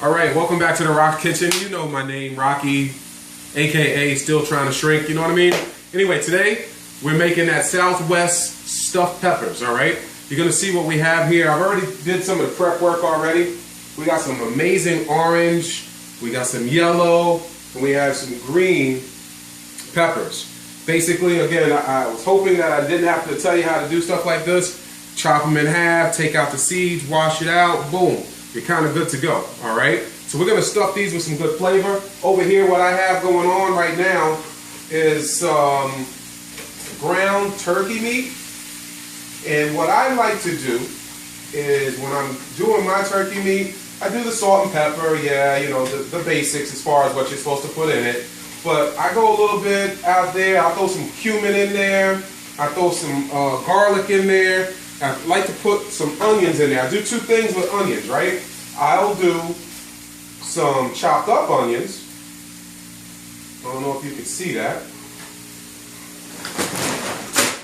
Alright, welcome back to the Rock Kitchen. You know my name, Rocky, aka Still Trying to Shrink, you know what I mean? Anyway, today we're making that Southwest stuffed peppers, alright? You're gonna see what we have here. I've already did some of the prep work already. We got some amazing orange, we got some yellow, and we have some green peppers. Basically, again, I was hoping that I didn't have to tell you how to do stuff like this. Chop them in half, take out the seeds, wash it out, boom. You're kind of good to go, all right? So we're gonna stuff these with some good flavor. Over here, what I have going on right now is ground turkey meat. And what I like to do is when I'm doing my turkey meat, I do the salt and pepper, yeah, you know, the basics as far as what you're supposed to put in it. But I go a little bit out there, I'll throw some cumin in there, I throw some garlic in there. I like to put some onions in there. I do two things with onions, right? I'll do some chopped up onions. I don't know if you can see that.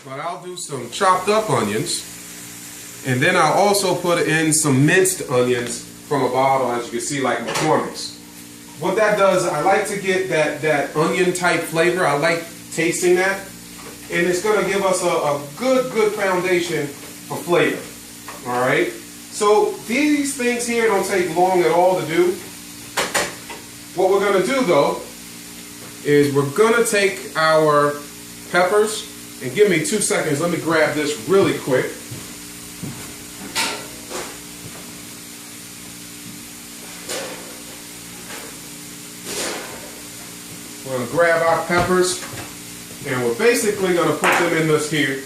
But I'll do some chopped up onions. And then I'll also put in some minced onions from a bottle, as you can see, like McCormick's. What that does, I like to get that onion type flavor. I like tasting that. And it's going to give us a good foundation for flavor. Alright? So these things here don't take long at all to do. What we're going to do though is we're going to take our peppers, and give me 2 seconds, let me grab this really quick. We're going to grab our peppers and we're basically going to put them in this here.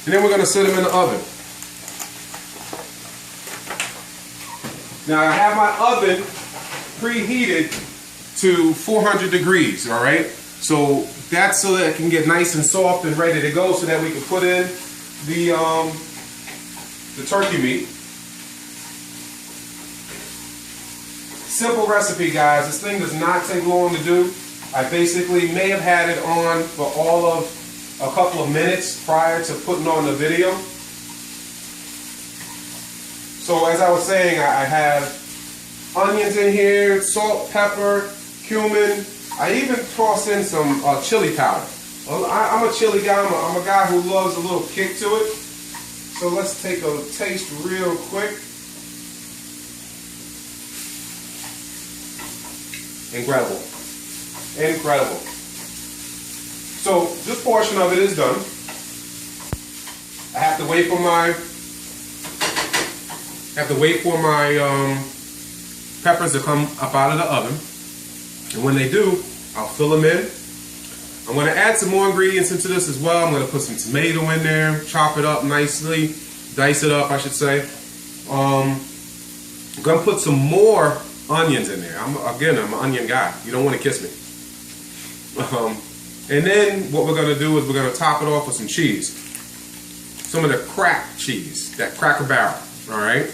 And then we're going to set them in the oven. Now I have my oven preheated to 400 degrees, all right? So that's so that it can get nice and soft and ready to go, so that we can put in the turkey meat. Simple recipe, guys. This thing does not take long to do. I basically may have had it on for all of a couple of minutes prior to putting on the video. So as I was saying, I have onions in here, salt, pepper, cumin. I even tossed in some chili powder. I'm a chili guy. I'm a guy who loves a little kick to it. So let's take a taste real quick. Incredible. Incredible. So this portion of it is done. I have to wait for my peppers to come up out of the oven. And when they do, I'll fill them in. I'm going to add some more ingredients into this as well. I'm going to put some tomato in there, chop it up nicely, dice it up, I should say. I'm going to put some more onions in there. I'm an onion guy. You don't want to kiss me. And then what we're going to do is we're going to top it off with some cheese. Some of the cracked cheese, that Cracker Barrel, all right?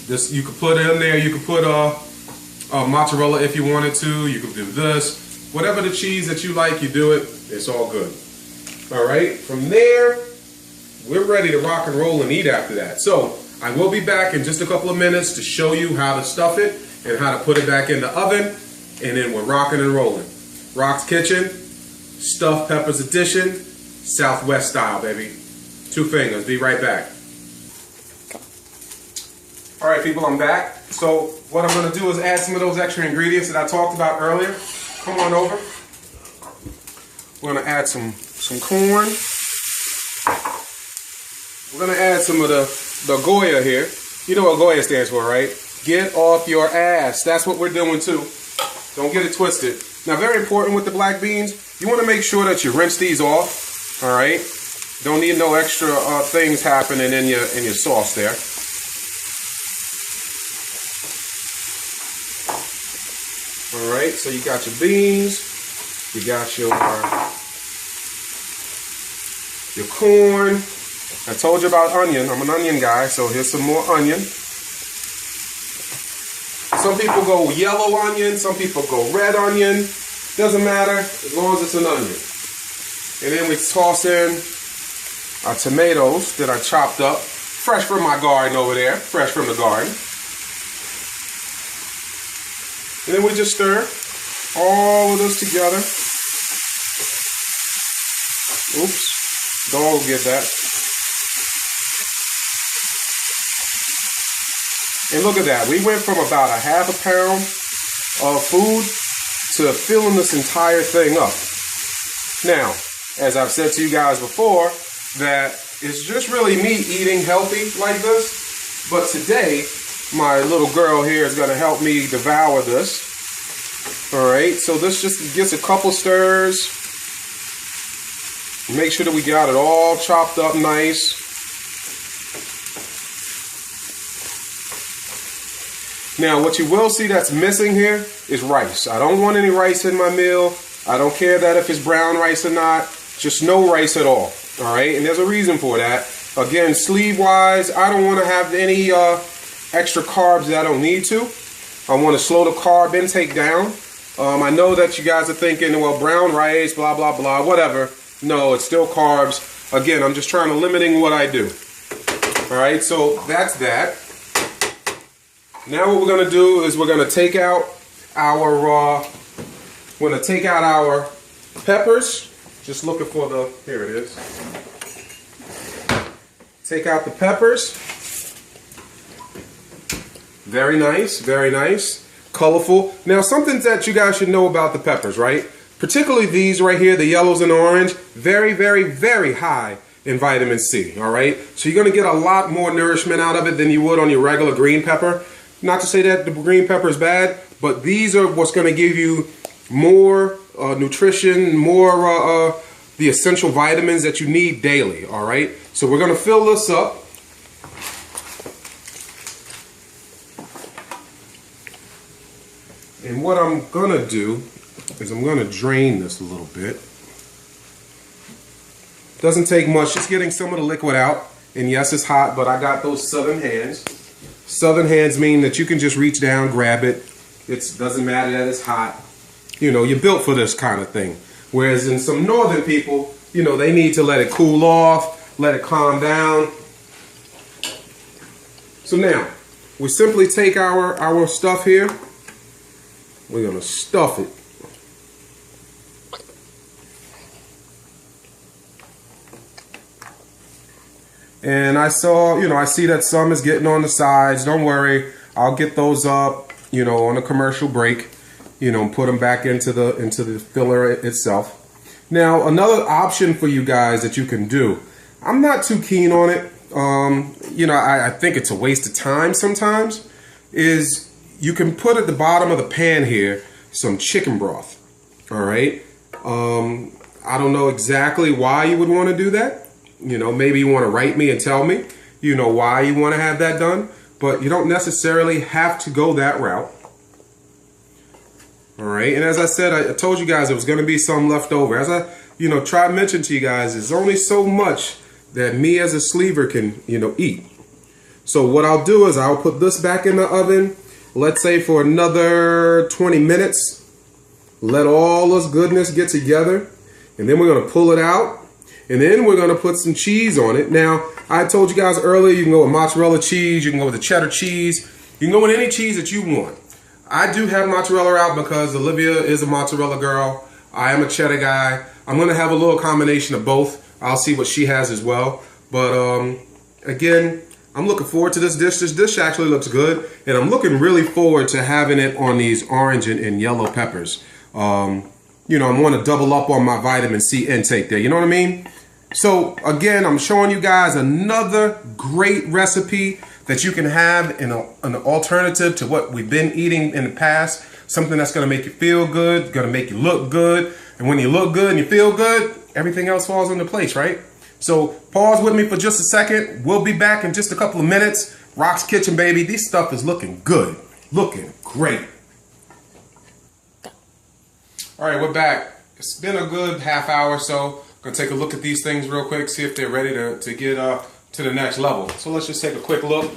This you could put in there. You could put mozzarella if you wanted to. You could do this. Whatever the cheese that you like, you do it. It's all good. All right? From there, we're ready to rock and roll and eat after that. So I will be back in just a couple of minutes to show you how to stuff it and how to put it back in the oven. And then we're rocking and rolling. Rock's Kitchen, stuffed peppers edition, Southwest style, baby. 2 fingers. Be right back. All right, people, I'm back. So what I'm going to do is add some of those extra ingredients that I talked about earlier. Come on over. We're going to add some corn. We're going to add some of the Goya here. You know what Goya stands for, right? Get off your ass. That's what we're doing too. Don't get it twisted. Now, very important with the black beans, you want to make sure that you rinse these off. All right. Don't need no extra things happening in your sauce there. All right. So you got your beans. You got your corn. I told you about onion. I'm an onion guy, so here's some more onion. Some people go yellow onion, some people go red onion. Doesn't matter as long as it's an onion. And then we toss in our tomatoes that I chopped up, fresh from my garden over there, fresh from the garden. And then we just stir all of this together. Oops, dog will get that. And look at that, we went from about a half a pound of food to filling this entire thing up. Now, as I've said to you guys before, that it's just really me eating healthy like this, but today, my little girl here is going to help me devour this. Alright, so this just gets a couple stirs. Make sure that we got it all chopped up nice. Now, what you will see that's missing here is rice. I don't want any rice in my meal. I don't care that if it's brown rice or not. Just no rice at all. Alright, and there's a reason for that. Again, sleeve-wise, I don't want to have any extra carbs that I don't need to. I want to slow the carb intake down. I know that you guys are thinking, well, brown rice, blah, blah, blah, whatever. No, it's still carbs. Again, I'm just trying to limiting what I do. Alright, so that's that. Now what we're going to do is we're going to take out our peppers. Just looking for the, here it is. Take out the peppers. Very nice, very nice. Colorful. Now something that you guys should know about the peppers, right? Particularly these right here, the yellows and orange, very, very, very high in vitamin C, all right? So you're going to get a lot more nourishment out of it than you would on your regular green pepper. Not to say that the green pepper is bad, but these are what's going to give you more nutrition, more the essential vitamins that you need daily, all right? So we're going to fill this up. And what I'm going to do is I'm going to drain this a little bit. Doesn't take much, just getting some of the liquid out. And yes, it's hot, but I got those southern hands. Southern hands mean that you can just reach down, grab it. It doesn't matter that it's hot. You know, you're built for this kind of thing. Whereas in some northern people, you know, they need to let it cool off, let it calm down. So now, we simply take our stuff here. We're going to stuff it. And I saw, you know, I see that some is getting on the sides. Don't worry, I'll get those up, you know, on a commercial break, you know, and put them back into the filler itself. Now, another option for you guys that you can do, I'm not too keen on it. You know, I think it's a waste of time sometimes, is you can put at the bottom of the pan here some chicken broth, all right? I don't know exactly why you would want to do that. You know, maybe you want to write me and tell me, you know, why you want to have that done, but you don't necessarily have to go that route. All right, and as I said, I told you guys there was going to be some left over. As I, you know, try to mention to you guys, there's only so much that me as a sleever can, you know, eat. So what I'll do is I'll put this back in the oven, let's say for another 20 minutes. Let all this goodness get together, and then we're going to pull it out. And then we're going to put some cheese on it. Now, I told you guys earlier, you can go with mozzarella cheese, you can go with the cheddar cheese, you can go with any cheese that you want. I do have mozzarella out because Olivia is a mozzarella girl. I am a cheddar guy. I'm going to have a little combination of both. I'll see what she has as well. But again, I'm looking forward to this dish. This dish actually looks good. And I'm looking really forward to having it on these orange and yellow peppers. You know, I want to double up on my vitamin C intake there. You know what I mean? So again, I'm showing you guys another great recipe that you can have in an alternative to what we've been eating in the past. Something that's going to make you feel good, going to make you look good. And when you look good and you feel good, everything else falls into place, right? So pause with me for just a second. We'll be back in just a couple of minutes. Rock's Kitchen, baby. This stuff is looking good. Looking great. All right, we're back. It's been a good half hour or so. Gonna take a look at these things real quick, see if they're ready to get to the next level. So let's just take a quick look.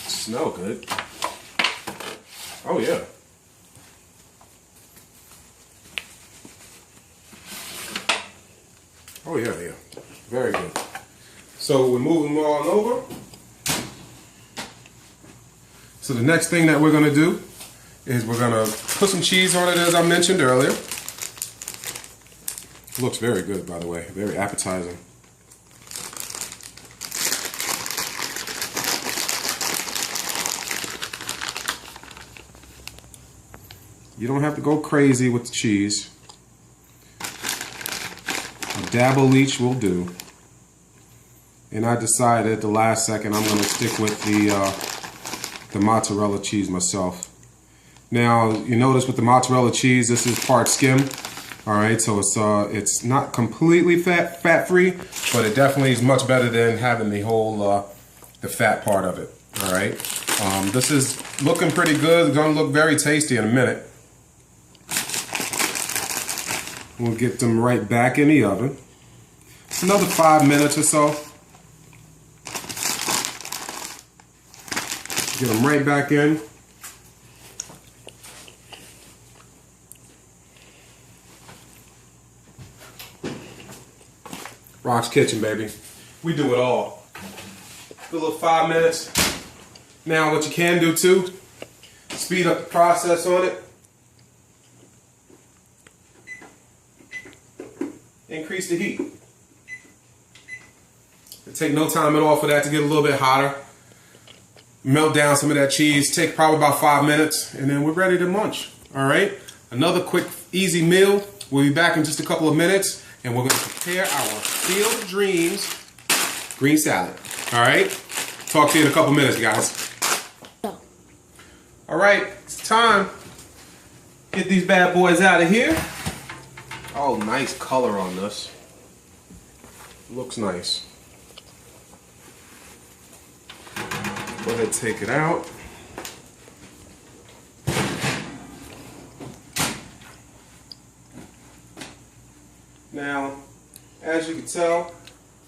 Smell good. Oh yeah. Oh yeah, yeah. Very good. So we're moving them all over. So the next thing that we're gonna do is we're gonna put some cheese on it, as I mentioned earlier. It looks very good, by the way, very appetizing. You don't have to go crazy with the cheese. A dabble each will do. And I decided at the last second I'm going to stick with the mozzarella cheese myself. Now you notice with the mozzarella cheese, this is part skim. All right, so it's not completely fat free, but it definitely is much better than having the whole the fat part of it. All right, this is looking pretty good. It's going to look very tasty in a minute. We'll get them right back in the oven. Another 5 minutes or so. Get them right back in. Rock's Kitchen, baby. We do it all. A little 5 minutes. Now what you can do too, speed up the process on it. Increase the heat. It take no time at all for that to get a little bit hotter. Melt down some of that cheese. Take probably about 5 minutes, and then we're ready to munch. All right. Another quick, easy meal. We'll be back in just a couple of minutes, and we're going to prepare our Field of Dreams green salad. All right. Talk to you in a couple minutes, guys. All right. It's time. Get these bad boys out of here. Oh, nice color on this. Looks nice. Go ahead and take it out. Now, as you can tell,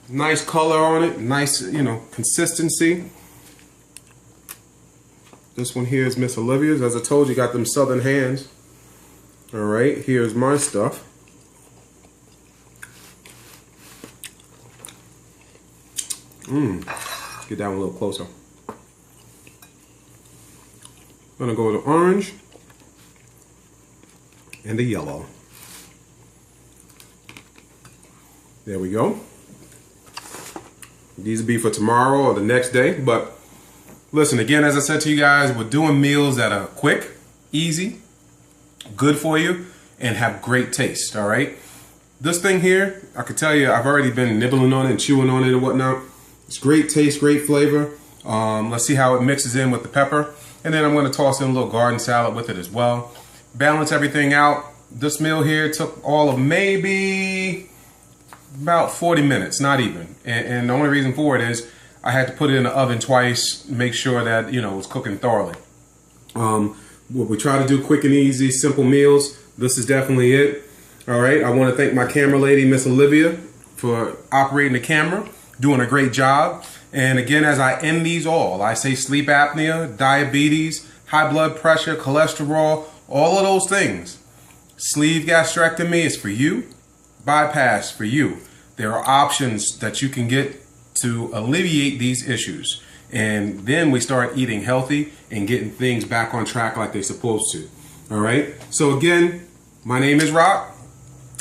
nice color on it, nice, consistency. This one here is Miss Olivia's. As I told you, got them southern hands. All right, here's my stuff. Let's get that one a little closer. I'm gonna go with the orange and the yellow. There we go. These will be for tomorrow or the next day. But listen, again, as I said to you guys, we're doing meals that are quick, easy, good for you, and have great taste. All right. This thing here, I can tell you, I've already been nibbling on it and chewing on it and whatnot. It's great taste, great flavor. Let's see how it mixes in with the pepper. And then I'm going to toss in a little garden salad with it as well. Balance everything out. This meal here took all of maybe about 40 minutes, not even. And the only reason for it is I had to put it in the oven twice, make sure that, it was cooking thoroughly. What we try to do, quick and easy, simple meals. This is definitely it. All right. I want to thank my camera lady, Miss Olivia, for operating the camera. Doing a great job. And again, as I end these all, I say sleep apnea, diabetes, high blood pressure, cholesterol, all of those things. Sleeve gastrectomy is for you. Bypass for you. There are options that you can get to alleviate these issues. And then we start eating healthy and getting things back on track like they're supposed to. All right. So again, my name is Rock.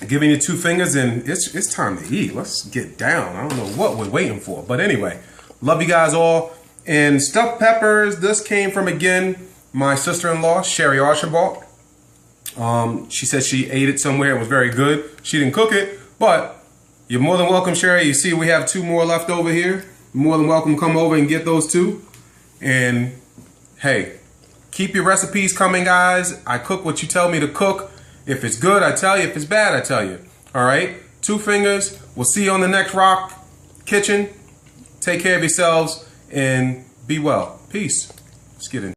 Giving you 2 fingers, and it's time to eat. Let's get down. I don't know what we're waiting for. But anyway, love you guys all. And stuffed peppers, this came from, again, my sister-in-law, Sherry Archibald. She said she ate it somewhere. It was very good. She didn't cook it, but you're more than welcome, Sherry. You see we have 2 more left over here. You're more than welcome to come over and get those 2. And, hey, keep your recipes coming, guys. I cook what you tell me to cook. If it's good, I tell you. If it's bad, I tell you. All right? 2 fingers. We'll see you on the next Rock Kitchen. Take care of yourselves and be well. Peace. Let's get in.